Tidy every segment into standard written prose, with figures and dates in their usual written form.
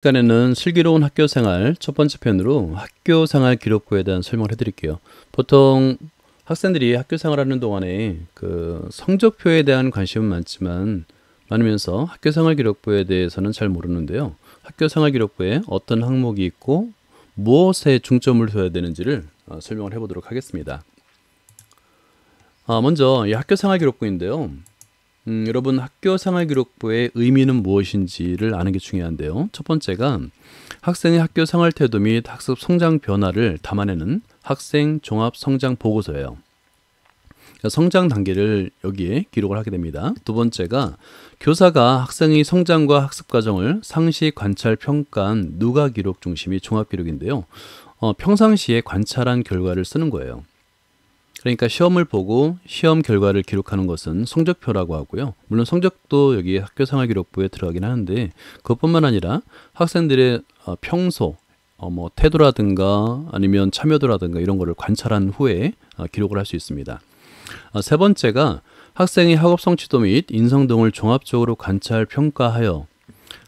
시간에는 슬기로운 학교 생활 첫 번째 편으로 학교 생활 기록부에 대한 설명을 해드릴게요. 보통 학생들이 학교 생활하는 동안에 그 성적표에 대한 관심은 많으면서 학교 생활 기록부에 대해서는 잘 모르는데요. 학교 생활 기록부에 어떤 항목이 있고 무엇에 중점을 둬야 되는지를 설명을 해보도록 하겠습니다. 먼저 이 학교 생활 기록부인데요. 여러분 학교 생활 기록부의 의미는 무엇인지를 아는 게 중요한데요. 첫 번째가 학생의 학교 생활 태도 및 학습 성장 변화를 담아내는 학생 종합 성장 보고서예요. 성장 단계를 여기에 기록을 하게 됩니다. 두 번째가 교사가 학생의 성장과 학습 과정을 상시 관찰 평가한 누가 기록 중심의 종합 기록인데요. 평상시에 관찰한 결과를 쓰는 거예요. 그러니까 시험을 보고 시험 결과를 기록하는 것은 성적표라고 하고요. 물론 성적도 여기 학교생활 기록부에 들어가긴 하는데 그것뿐만 아니라 학생들의 평소 뭐 태도라든가 아니면 참여도라든가 이런 거를 관찰한 후에 기록을 할 수 있습니다. 세 번째가 학생의 학업 성취도 및 인성 등을 종합적으로 관찰 평가하여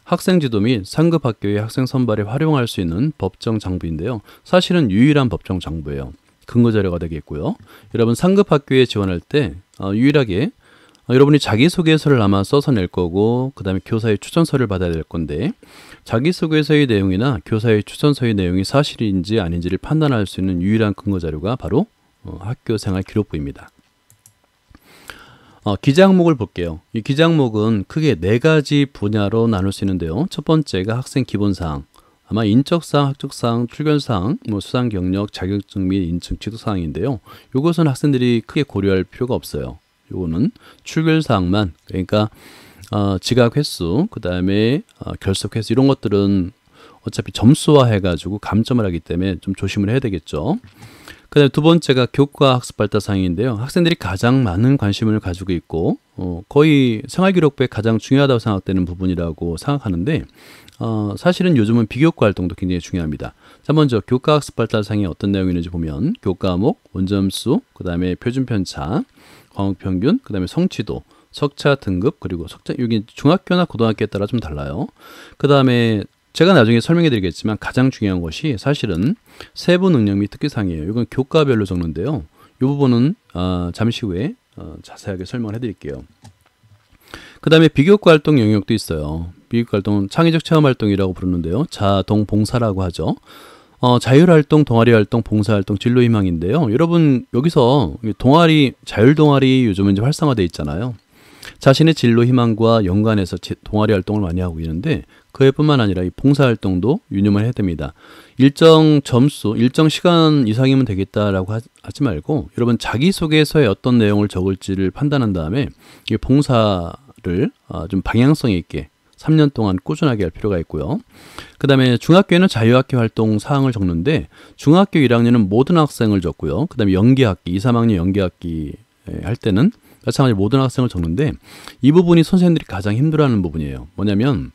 학생 지도 및 상급 학교의 학생 선발에 활용할 수 있는 법정 장부인데요. 사실은 유일한 법정 장부예요. 근거 자료가 되겠고요. 여러분 상급 학교에 지원할 때 유일하게 여러분이 자기소개서를 아마 써서 낼 거고 그 다음에 교사의 추천서를 받아야 될 건데 자기소개서의 내용이나 교사의 추천서의 내용이 사실인지 아닌지를 판단할 수 있는 유일한 근거 자료가 바로 학교생활 기록부입니다. 기재 항목을 볼게요. 이 기재 항목은 크게 4가지 분야로 나눌 수 있는데요. 첫 번째가 학생 기본사항, 아마 인적사항, 학적사항, 출결사항, 수상 경력, 자격증 및 인증 지도사항인데요. 이것은 학생들이 크게 고려할 필요가 없어요. 요거는 출결사항만, 그러니까 지각 횟수, 그 다음에 결석 횟수 이런 것들은 어차피 점수화 해가지고 감점을 하기 때문에 좀 조심을 해야 되겠죠. 그 다음에 두 번째가 교과 학습 발달 사항인데요. 학생들이 가장 많은 관심을 가지고 있고 거의 생활기록부에 가장 중요하다고 생각되는 부분이라고 생각하는데 사실은 요즘은 비교과 활동도 굉장히 중요합니다. 자, 먼저 교과 학습 발달 사항이 어떤 내용이 있는지 보면 교과 과목, 원점수, 그 다음에 표준 편차, 과목 평균, 그 다음에 성취도, 석차 등급, 그리고 석차 여기 중학교나 고등학교에 따라 좀 달라요. 그 다음에 제가 나중에 설명해 드리겠지만 가장 중요한 것이 사실은 세부 능력 및 특기사항이에요. 이건 교과별로 적는데요. 이 부분은 잠시 후에 자세하게 설명을 해 드릴게요. 그 다음에 비교과 활동 영역도 있어요. 비교과 활동은 창의적 체험 활동이라고 부르는데요. 자동 봉사라고 하죠. 자율활동, 동아리활동, 봉사활동, 진로희망인데요. 여러분 여기서 동아리, 자율동아리 요즘은 이제 활성화되어 있잖아요. 자신의 진로 희망과 연관해서 동아리 활동을 많이 하고 있는데 그뿐만 아니라 이 봉사활동도 유념을 해야 됩니다. 일정 점수, 일정 시간 이상이면 되겠다라고 하지 말고 여러분 자기소개서에 어떤 내용을 적을지를 판단한 다음에 이 봉사를 좀 방향성 있게 3년 동안 꾸준하게 할 필요가 있고요. 그 다음에 중학교에는 자유학기 활동 사항을 적는데 중학교 1학년은 모든 학생을 적고요. 그 다음에 연기학기, 2, 3학년 연기학기 할 때는 마찬가지로 모든 학생을 적는데 이 부분이 선생님들이 가장 힘들어하는 부분이에요. 뭐냐면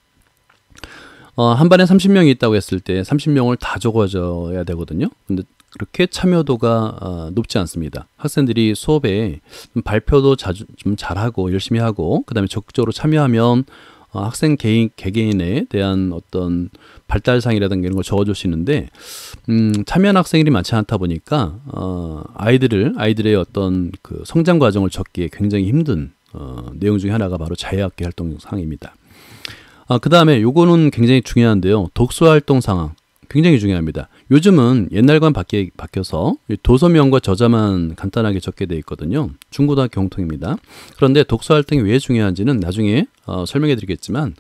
한 반에 30명이 있다고 했을 때 30명을 다 적어줘야 되거든요. 근데 그렇게 참여도가 높지 않습니다. 학생들이 수업에 발표도 좀 잘하고 열심히 하고 그 다음에 적극적으로 참여하면 학생 개개인에 대한 어떤 발달상이라든가 이런 걸 적어줄 수 있는데 참여한 학생들이 많지 않다 보니까 아이들의 어떤 그 성장 과정을 적기에 굉장히 힘든 내용 중에 하나가 바로 자유학기 활동 상황입니다. 그 다음에 요거는 굉장히 중요한데요. 독서 활동 상황 굉장히 중요합니다. 요즘은 옛날과는 바뀌어서 도서명과 저자만 간단하게 적게 되어 있거든요. 중고등학교 공통입니다. 그런데 독서 활동이 왜 중요한지는 나중에 설명해 드리겠지만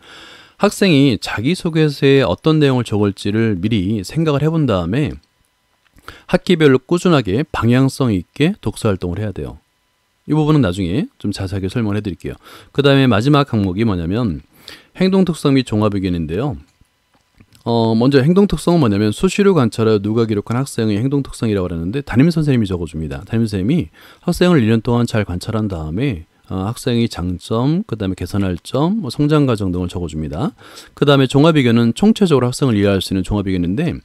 학생이 자기소개서에 어떤 내용을 적을지를 미리 생각을 해본 다음에 학기별로 꾸준하게 방향성 있게 독서 활동을 해야 돼요. 이 부분은 나중에 좀 자세하게 설명을 해드릴게요. 그 다음에 마지막 항목이 뭐냐면 행동특성 및 종합의견인데요. 먼저 행동특성은 뭐냐면 수시로 관찰하여 누가 기록한 학생의 행동특성이라고 하는데 담임선생님이 적어줍니다. 담임선생님이 학생을 1년 동안 잘 관찰한 다음에 학생의 장점, 그 다음에 개선할 점, 성장 과정 등을 적어줍니다. 그 다음에 종합의견은 총체적으로 학생을 이해할 수 있는 종합의견인데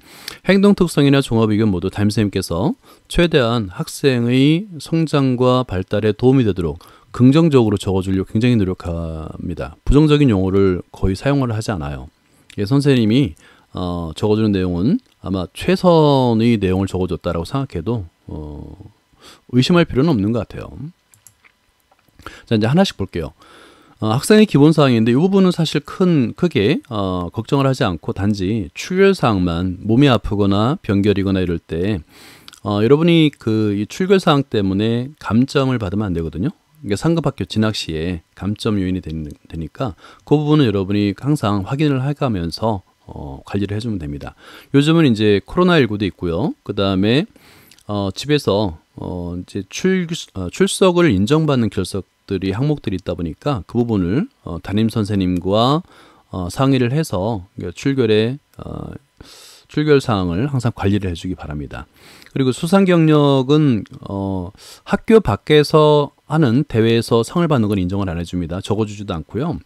행동특성이나 종합의견 모두 담임선생님께서 최대한 학생의 성장과 발달에 도움이 되도록 긍정적으로 적어주려고 굉장히 노력합니다. 부정적인 용어를 거의 사용을 하지 않아요. 예, 선생님이 적어주는 내용은 아마 최선의 내용을 적어줬다라고 생각해도 의심할 필요는 없는 것 같아요. 자, 이제 하나씩 볼게요. 학생의 기본사항인데 이 부분은 사실 크게 걱정을 하지 않고 단지 출결사항만 몸이 아프거나 병결이거나 이럴 때 여러분이 이 출결사항 때문에 감점을 받으면 안 되거든요. 이게 상급학교 진학 시에 감점 요인이 되니까 그 부분은 여러분이 항상 확인을 해가면서 관리를 해주면 됩니다. 요즘은 이제 코로나19도 있고요. 그 다음에 집에서 이제 출석을 인정받는 결석들이 항목들이 있다 보니까 그 부분을 담임 선생님과 상의를 해서 출결 사항을 항상 관리를 해주기 바랍니다. 그리고 수상 경력은 학교 밖에서 하는 대회에서 상을 받는 건 인정을 안 해줍니다. 적어주지도 않고요.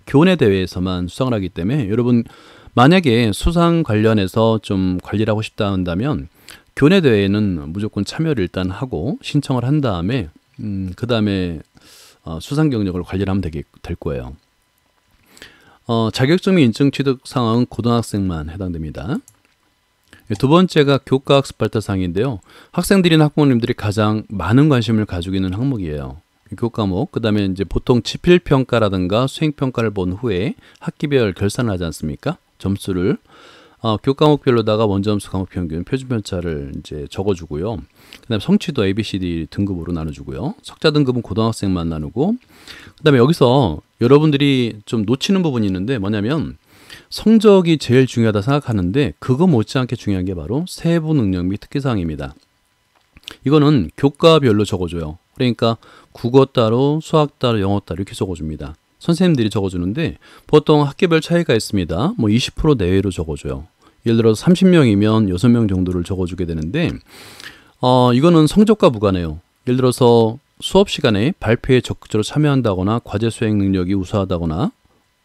교내 대회에서만 수상을 하기 때문에 여러분 만약에 수상 관련해서 좀 관리를 하고 싶다 한다면 교내 대회에는 무조건 참여를 일단 하고 신청을 한 다음에 그 다음에 수상 경력을 관리를 하면 될 거예요. 자격증 및 인증 취득 상황은 고등학생만 해당됩니다. 두 번째가 교과학습 발달사항인데요. 학생들이나 학부모님들이 가장 많은 관심을 가지고 있는 항목이에요. 교과목, 그 다음에 이제 보통 지필평가라든가 수행평가를 본 후에 학기별 결산을 하지 않습니까? 점수를 교과목별로다가 원점수, 과목평균, 표준편차를 이제 적어주고요. 그 다음에 성취도 ABCD 등급으로 나눠주고요. 석자 등급은 고등학생만 나누고, 그 다음에 여기서 여러분들이 좀 놓치는 부분이 있는데 뭐냐면 성적이 제일 중요하다 생각하는데 그거 못지않게 중요한 게 바로 세부 능력 및 특기사항입니다. 이거는 교과별로 적어줘요. 그러니까 국어 따로, 수학 따로, 영어 따로 이렇게 적어줍니다. 선생님들이 적어주는데 보통 학기별 차이가 있습니다. 뭐 20% 내외로 적어줘요. 예를 들어서 30명이면 6명 정도를 적어주게 되는데 이거는 성적과 무관해요. 예를 들어서 수업 시간에 발표에 적극적으로 참여한다거나 과제 수행 능력이 우수하다거나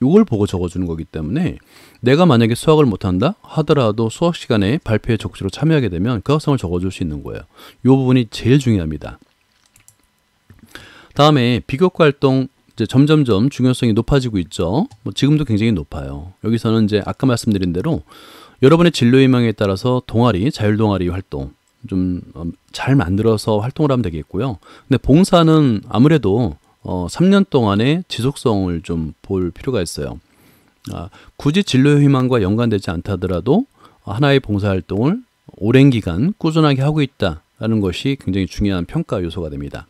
이걸 보고 적어주는 거기 때문에 내가 만약에 수학을 못한다 하더라도 수학 시간에 발표에 적극적으로 참여하게 되면 그 학생을 적어줄 수 있는 거예요. 이 부분이 제일 중요합니다. 다음에 비교과 활동 이제 점점점 중요성이 높아지고 있죠. 뭐 지금도 굉장히 높아요. 여기서는 이제 아까 말씀드린 대로 여러분의 진로 희망에 따라서 동아리, 자율동아리 활동 좀 잘 만들어서 활동을 하면 되겠고요. 근데 봉사는 아무래도 3년 동안의 지속성을 좀 볼 필요가 있어요. 굳이 진로 희망과 연관되지 않다 하더라도 하나의 봉사활동을 오랜 기간 꾸준하게 하고 있다는 것이 굉장히 중요한 평가 요소가 됩니다.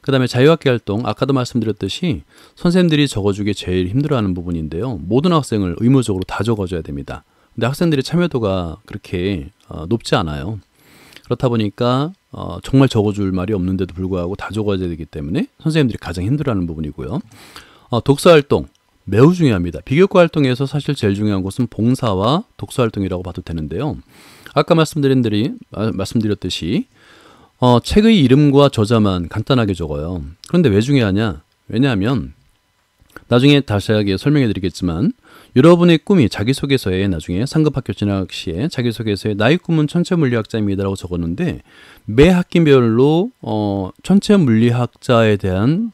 그 다음에 자유학기 활동, 아까도 말씀드렸듯이 선생님들이 적어주기 제일 힘들어하는 부분인데요. 모든 학생을 의무적으로 다 적어줘야 됩니다. 근데 학생들의 참여도가 그렇게 높지 않아요. 그렇다 보니까 정말 적어줄 말이 없는데도 불구하고 다 적어야 되기 때문에 선생님들이 가장 힘들어하는 부분이고요. 독서활동 매우 중요합니다. 비교과 활동에서 사실 제일 중요한 것은 봉사와 독서활동이라고 봐도 되는데요. 아까 말씀드렸듯이 책의 이름과 저자만 간단하게 적어요. 그런데 왜 중요하냐? 왜냐하면 나중에 자세하게 설명해 드리겠지만 여러분의 꿈이 자기소개서에 나중에 상급학교 진학 시에 자기소개서에 나의 꿈은 천체물리학자입니다 라고 적었는데 매 학기별로 천체물리학자에 대한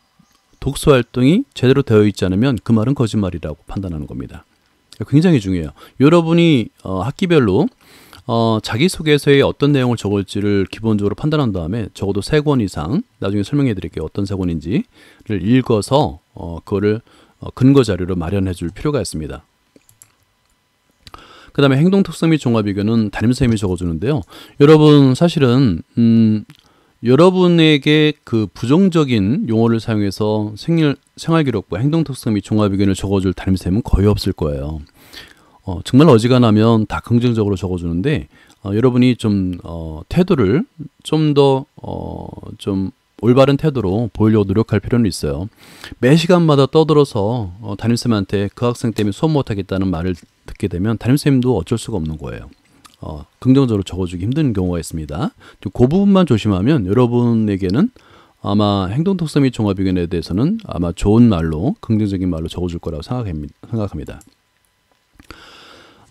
독서활동이 제대로 되어 있지 않으면 그 말은 거짓말이라고 판단하는 겁니다. 굉장히 중요해요. 여러분이 학기별로 자기소개서에 어떤 내용을 적을지를 기본적으로 판단한 다음에 적어도 3권 이상 나중에 설명해 드릴게요. 어떤 3권인지를 읽어서 그거를 근거 자료로 마련해 줄 필요가 있습니다. 그 다음에 행동특성 및 종합의견은 담임선생님이 적어주는데요. 여러분 사실은 여러분에게 그 부정적인 용어를 사용해서 생활기록부, 행동특성 및 종합의견을 적어줄 담임선생님은 거의 없을 거예요. 정말 어지간하면 다 긍정적으로 적어주는데 여러분이 좀 태도를 좀 더 좀 올바른 태도로 보이려고 노력할 필요는 있어요. 매 시간마다 떠들어서 담임선생님한테 그 학생 때문에 수업 못하겠다는 말을 듣게 되면 담임선생님도 어쩔 수가 없는 거예요. 긍정적으로 적어주기 힘든 경우가 있습니다. 그 부분만 조심하면 여러분에게는 아마 행동특성 및 종합의견에 대해서는 아마 좋은 말로 긍정적인 말로 적어줄 거라고 생각합니다.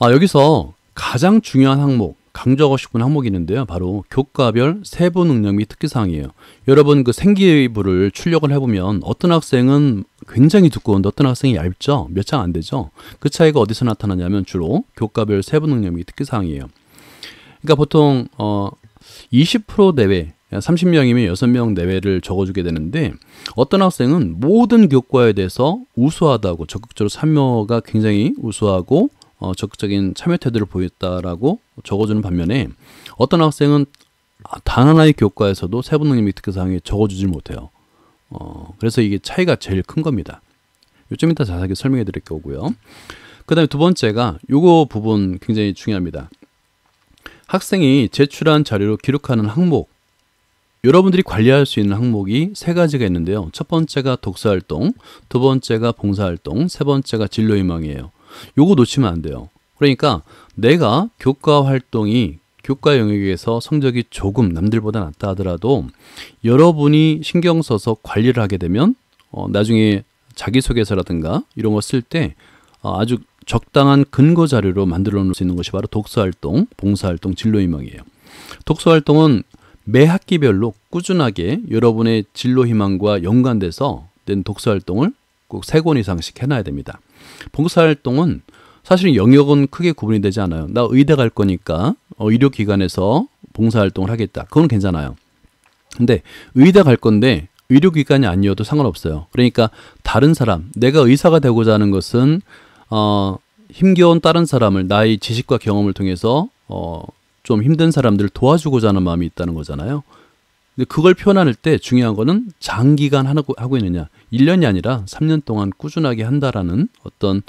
여기서 가장 중요한 항목, 강조하고 싶은 항목이 있는데요. 바로 교과별 세부 능력 및 특기사항이에요. 여러분 그 생기부를 출력을 해보면 어떤 학생은 굉장히 두꺼운데 어떤 학생이 얇죠? 몇 장 안 되죠? 그 차이가 어디서 나타나냐면 주로 교과별 세부 능력 및 특기사항이에요. 그러니까 보통 20% 내외 30명이면 6명 내외를 적어주게 되는데 어떤 학생은 모든 교과에 대해서 우수하다고 적극적으로 참여가 굉장히 우수하고 적극적인 참여 태도를 보였다라고 적어주는 반면에 어떤 학생은 단 하나의 교과에서도 세부 능력 및 특기사항에 적어주질 못해요. 그래서 이게 차이가 제일 큰 겁니다. 좀 이따 자세하게 설명해 드릴 거고요. 그 다음에 두 번째가 요거 부분 굉장히 중요합니다. 학생이 제출한 자료로 기록하는 항목, 여러분들이 관리할 수 있는 항목이 세 가지가 있는데요. 첫 번째가 독서활동, 두 번째가 봉사활동, 세 번째가 진로희망이에요. 요거 놓치면 안 돼요. 그러니까 내가 교과 활동이 교과 영역에서 성적이 조금 남들보다 낮다 하더라도 여러분이 신경 써서 관리를 하게 되면 나중에 자기소개서라든가 이런 거 쓸 때 아주 적당한 근거 자료로 만들어 놓을 수 있는 것이 바로 독서활동, 봉사활동, 진로희망이에요. 독서활동은 매 학기별로 꾸준하게 여러분의 진로희망과 연관돼서 된 독서활동을 꼭 3권 이상씩 해놔야 됩니다. 봉사활동은 사실 영역은 크게 구분이 되지 않아요. 나 의대 갈 거니까 의료기관에서 봉사활동을 하겠다. 그건 괜찮아요. 근데 의대 갈 건데 의료기관이 아니어도 상관없어요. 그러니까 다른 사람, 내가 의사가 되고자 하는 것은 힘겨운 다른 사람을 나의 지식과 경험을 통해서 좀 힘든 사람들을 도와주고자 하는 마음이 있다는 거잖아요. 근데 그걸 표현할 때 중요한 거는 장기간 하고 있느냐, 1년이 아니라 3년 동안 꾸준하게 한다라는 어떤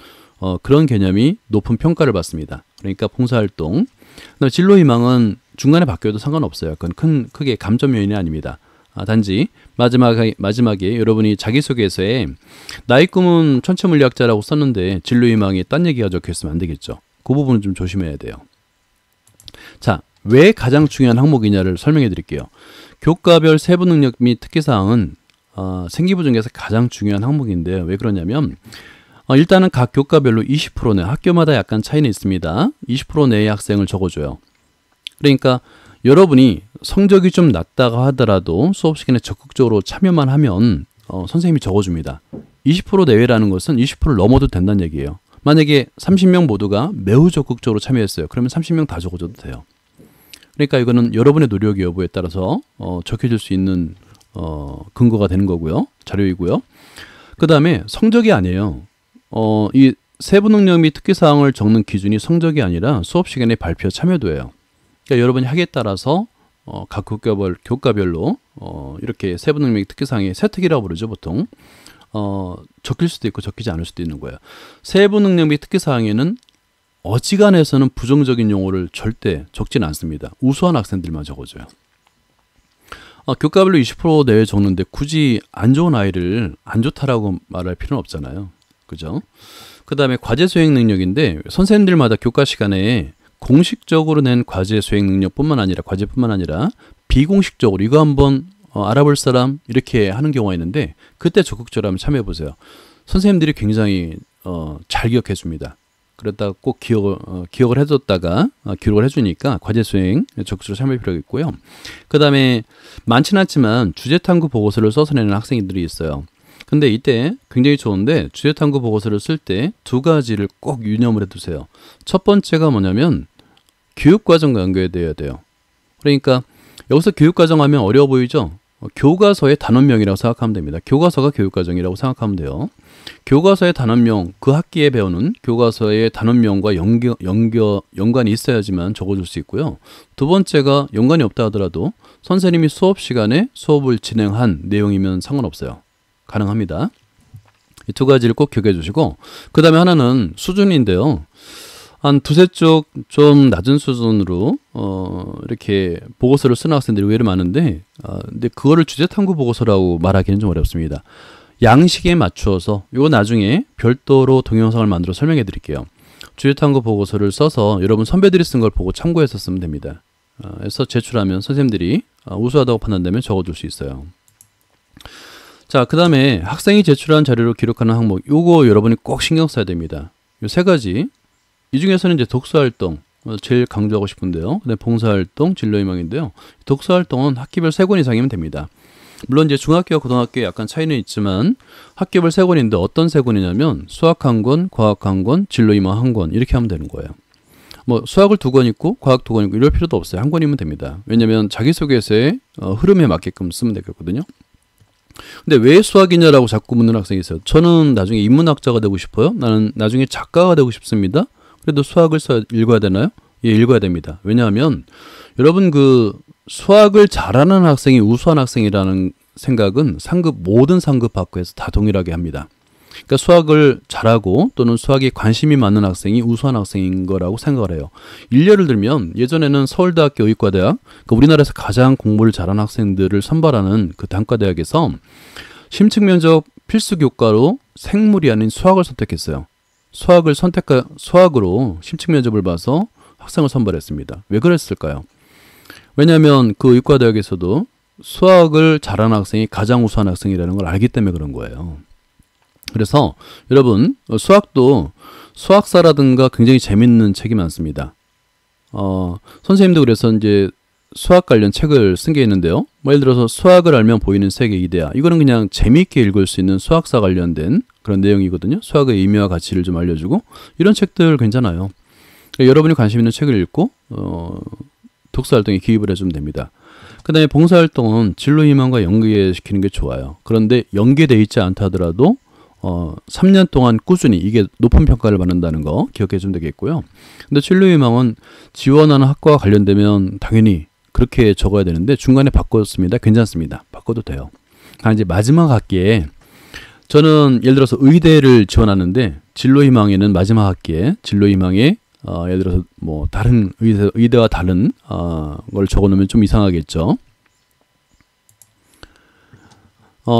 그런 개념이 높은 평가를 받습니다. 그러니까 봉사활동, 그다음에 진로희망은 중간에 바뀌어도 상관없어요. 그건 크게 감점 요인이 아닙니다. 단지 마지막에 여러분이 자기소개서에 나의 꿈은 천체물리학자라고 썼는데 진로희망에 딴 얘기가 적혀있으면 안 되겠죠. 그 부분은 좀 조심해야 돼요. 자, 왜 가장 중요한 항목이냐를 설명해 드릴게요. 교과별 세부 능력 및 특기사항은 생기부 중에서 가장 중요한 항목인데요. 왜 그러냐면 일단은 각 교과별로 20% 내, 학교마다 약간 차이는 있습니다. 20% 내의 학생을 적어줘요. 그러니까 여러분이 성적이 좀 낮다고 하더라도 수업 시간에 적극적으로 참여만 하면 선생님이 적어줍니다. 20% 내외라는 것은 20%를 넘어도 된다는 얘기예요. 만약에 30명 모두가 매우 적극적으로 참여했어요. 그러면 30명 다 적어줘도 돼요. 그러니까 이거는 여러분의 노력 여부에 따라서 적혀질 수 있는 근거가 되는 거고요. 자료이고요. 그 다음에 성적이 아니에요. 이 세부 능력 및 특기사항을 적는 기준이 성적이 아니라 수업 시간의 발표 참여도예요. 그러니까 여러분이 학에 따라서 각 교과별로 이렇게 세부 능력 및 특기사항의 세특이라고 부르죠, 보통. 적힐 수도 있고 적히지 않을 수도 있는 거예요. 세부 능력 및 특기사항에는 어지간해서는 부정적인 용어를 절대 적지는 않습니다. 우수한 학생들만 적어줘요. 교과별로 20% 내외 적는데 굳이 안 좋은 아이를 안 좋다라고 말할 필요는 없잖아요. 그죠? 그 다음에 과제 수행 능력인데 선생님들마다 교과 시간에 공식적으로 낸 과제 수행 능력뿐만 아니라 과제뿐만 아니라 비공식적으로 이거 한번 알아볼 사람 이렇게 하는 경우가 있는데 그때 적극적으로 한번 참여해 보세요. 선생님들이 굉장히 잘 기억해 줍니다. 그러다가 꼭 기억을 해뒀다가 기록을 해주니까 과제 수행 적극적으로 참여할 필요가 있고요. 그 다음에 많지는 않지만 주제탐구 보고서를 써서 내는 학생들이 있어요. 근데 이때 굉장히 좋은데 주제탐구 보고서를 쓸 때 두 가지를 꼭 유념을 해두세요. 첫 번째가 뭐냐면 교육과정과 연결되어야 돼요. 그러니까 여기서 교육과정 하면 어려워 보이죠? 교과서의 단원명이라고 생각하면 됩니다. 교과서가 교육과정이라고 생각하면 돼요. 교과서의 단원명, 그 학기에 배우는 교과서의 단원명과 연관이 있어야지만 적어줄 수 있고요. 두 번째가 연관이 없다 하더라도 선생님이 수업 시간에 수업을 진행한 내용이면 상관없어요. 가능합니다. 이 두 가지를 꼭 기억해 주시고 그 다음에 하나는 수준인데요. 한 두세 쪽 좀 낮은 수준으로 이렇게 보고서를 쓰는 학생들이 의외로 많은데 근데 그거를 주제탐구 보고서라고 말하기는 좀 어렵습니다. 양식에 맞추어서 이거 나중에 별도로 동영상을 만들어 설명해 드릴게요. 주제탐구 보고서를 써서 여러분 선배들이 쓴 걸 보고 참고해서 쓰면 됩니다. 그래서 제출하면 선생님들이 우수하다고 판단되면 적어줄 수 있어요. 자, 그 다음에 학생이 제출한 자료를 기록하는 항목, 요거 여러분이 꼭 신경 써야 됩니다. 요 세 가지. 이 중에서는 이제 독서활동, 제일 강조하고 싶은데요. 그다음에 봉사활동, 진로희망인데요. 독서활동은 학기별 3권 이상이면 됩니다. 물론 이제 중학교와 고등학교에 약간 차이는 있지만 학기별 3권인데 어떤 3권이냐면 수학 1권, 과학 1권, 진로희망 1권 이렇게 하면 되는 거예요. 뭐 수학을 2권 있고 과학 2권 있고 이럴 필요도 없어요. 1권이면 됩니다. 왜냐하면 자기소개서의 흐름에 맞게끔 쓰면 되겠거든요. 근데 왜 수학이냐라고 자꾸 묻는 학생이 있어요. 저는 나중에 인문학자가 되고 싶어요. 나는 나중에 작가가 되고 싶습니다. 그래도 수학을 읽어야 되나요? 예, 읽어야 됩니다. 왜냐하면 여러분 그 수학을 잘하는 학생이 우수한 학생이라는 생각은 모든 상급 학교에서 다 동일하게 합니다. 그러니까 수학을 잘하고 또는 수학에 관심이 많은 학생이 우수한 학생인 거라고 생각을 해요. 일례를 들면 예전에는 서울대학교 의과대학, 그러니까 우리나라에서 가장 공부를 잘하는 학생들을 선발하는 그 단과대학에서 심층면접 필수 교과로 생물이 아닌 수학을 선택했어요. 수학으로 심층면접을 봐서 학생을 선발했습니다. 왜 그랬을까요? 왜냐하면 그 의과대학에서도 수학을 잘하는 학생이 가장 우수한 학생이라는 걸 알기 때문에 그런 거예요. 그래서 여러분 수학도 수학사라든가 굉장히 재밌는 책이 많습니다. 선생님도 그래서 이제 수학 관련 책을 쓴 게 있는데요. 뭐 예를 들어서 수학을 알면 보이는 세계 이데아. 이거는 그냥 재미있게 읽을 수 있는 수학사 관련된 그런 내용이거든요. 수학의 의미와 가치를 좀 알려주고 이런 책들 괜찮아요. 그러니까 여러분이 관심 있는 책을 읽고 독서활동에 기입을 해주면 됩니다. 그 다음에 봉사활동은 진로희망과 연계시키는 게 좋아요. 그런데 연계되어 있지 않다 하더라도 3년 동안 꾸준히 이게 높은 평가를 받는다는 거 기억해 주면 되겠고요. 근데 진로희망은 지원하는 학과와 관련되면 당연히 그렇게 적어야 되는데 중간에 바꿨습니다. 괜찮습니다. 바꿔도 돼요. 이제 마지막 학기에 저는 예를 들어서 의대를 지원하는데 진로희망에는 마지막 학기에 진로희망에 예를 들어서 뭐 다른 의대와 다른 걸 적어놓으면 좀 이상하겠죠.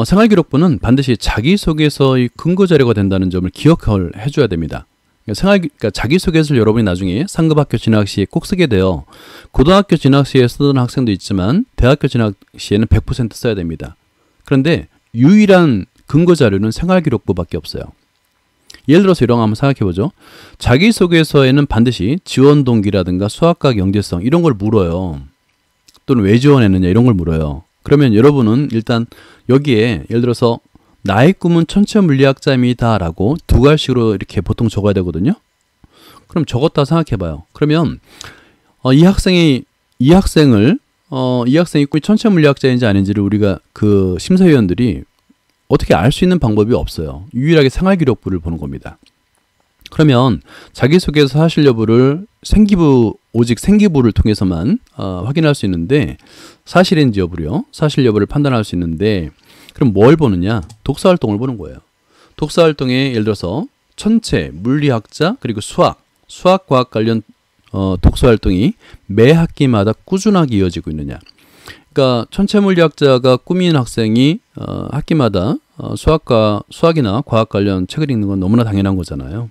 생활기록부는 반드시 자기소개서의 근거자료가 된다는 점을 기억을 해줘야 됩니다. 그러니까 자기소개서를 여러분이 나중에 상급학교 진학 시에 꼭 쓰게 돼요. 고등학교 진학 시에 쓰던 학생도 있지만 대학교 진학 시에는 100% 써야 됩니다. 그런데 유일한 근거자료는 생활기록부밖에 없어요. 예를 들어서 이런 거 한번 생각해보죠. 자기소개서에는 반드시 지원 동기라든가 수학과 연계성 이런 걸 물어요. 또는 왜 지원했느냐 이런 걸 물어요. 그러면 여러분은 일단 여기에 예를 들어서 나의 꿈은 천체물리학자입니다 라고 2갈씩으로 이렇게 보통 적어야 되거든요. 그럼 적었다 생각해봐요. 그러면 이 학생이 꿈이 천체물리학자인지 아닌지를 우리가 그 심사위원들이 어떻게 알 수 있는 방법이 없어요. 유일하게 생활기록부를 보는 겁니다. 그러면 자기소개서 사실 여부를 오직 생기부를 통해서만 확인할 수 있는데 사실인지 여부요. 사실 여부를 판단할 수 있는데 그럼 뭘 보느냐? 독서활동을 보는 거예요. 독서활동에 예를 들어서 천체, 물리학자 그리고 수학과학 관련 독서활동이 매 학기마다 꾸준하게 이어지고 있느냐. 그러니까 천체물리학자가 꿈인 학생이 학기마다 수학이나 과학 관련 책을 읽는 건 너무나 당연한 거잖아요.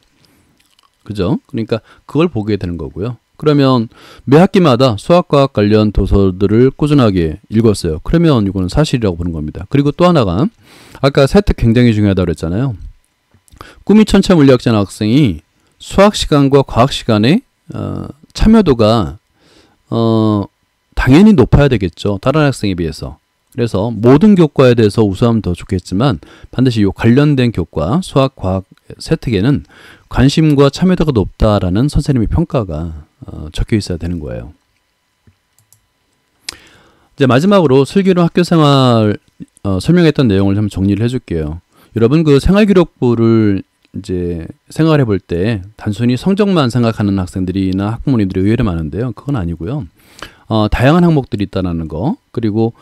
그죠? 그러니까 그걸 보게 되는 거고요. 그러면 매 학기마다 수학과학 관련 도서들을 꾸준하게 읽었어요. 그러면 이거는 사실이라고 보는 겁니다. 그리고 또 하나가 아까 세특 굉장히 중요하다고 그랬잖아요. 꿈이 천체물리학자는 학생이 수학 시간과 과학 시간에 참여도가 당연히 높아야 되겠죠. 다른 학생에 비해서. 그래서 모든 교과에 대해서 우수하면 더 좋겠지만 반드시 이 관련된 교과, 수학, 과학 세특에는 관심과 참여도가 높다라는 선생님의 평가가 적혀 있어야 되는 거예요. 이제 마지막으로 슬기로운 학교생활 설명했던 내용을 좀 정리를 해줄게요. 여러분 그 생활기록부를 이제 생활해 볼 때 단순히 성적만 생각하는 학생들이나 학부모님들이 의외로 많은데요. 그건 아니고요. 다양한 항목들이 있다는 거, 그리고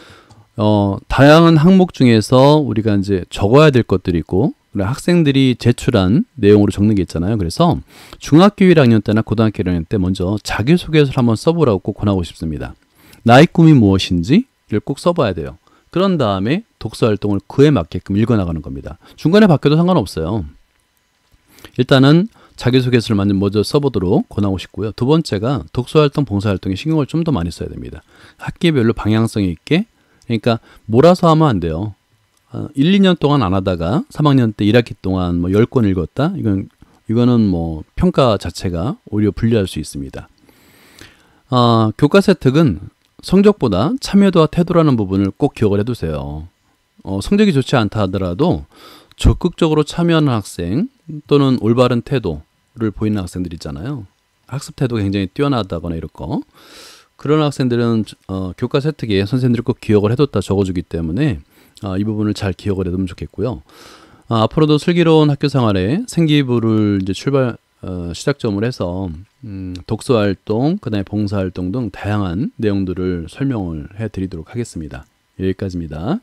다양한 항목 중에서 우리가 이제 적어야 될 것들이 있고 학생들이 제출한 내용으로 적는 게 있잖아요. 그래서 중학교 1학년 때나 고등학교 1학년 때 먼저 자기소개서를 한번 써보라고 꼭 권하고 싶습니다. 나의 꿈이 무엇인지를 꼭 써봐야 돼요. 그런 다음에 독서활동을 그에 맞게끔 읽어나가는 겁니다. 중간에 바뀌어도 상관없어요. 일단은 자기소개서를 먼저 써보도록 권하고 싶고요. 두 번째가 독서활동, 봉사활동에 신경을 좀 더 많이 써야 됩니다. 학기별로 방향성이 있게. 그러니까 몰아서 하면 안 돼요. 1, 2년 동안 안 하다가 3학년 때 1학기 동안 뭐 10권 읽었다? 이거는 뭐 평가 자체가 오히려 불리할 수 있습니다. 교과서 혜택은 성적보다 참여도와 태도라는 부분을 꼭 기억을 해두세요. 성적이 좋지 않다 하더라도 적극적으로 참여하는 학생 또는 올바른 태도를 보이는 학생들 있잖아요. 학습 태도가 굉장히 뛰어나다거나 이럴 거. 그런 학생들은 교과서 혜택에 선생님들이 꼭 기억을 해뒀다 적어주기 때문에 이 부분을 잘 기억을 해두면 좋겠고요. 앞으로도 슬기로운 학교 생활에 생기부를 이제 시작점을 해서 독서 활동, 그다음에 봉사 활동 등 다양한 내용들을 설명을 해드리도록 하겠습니다. 여기까지입니다.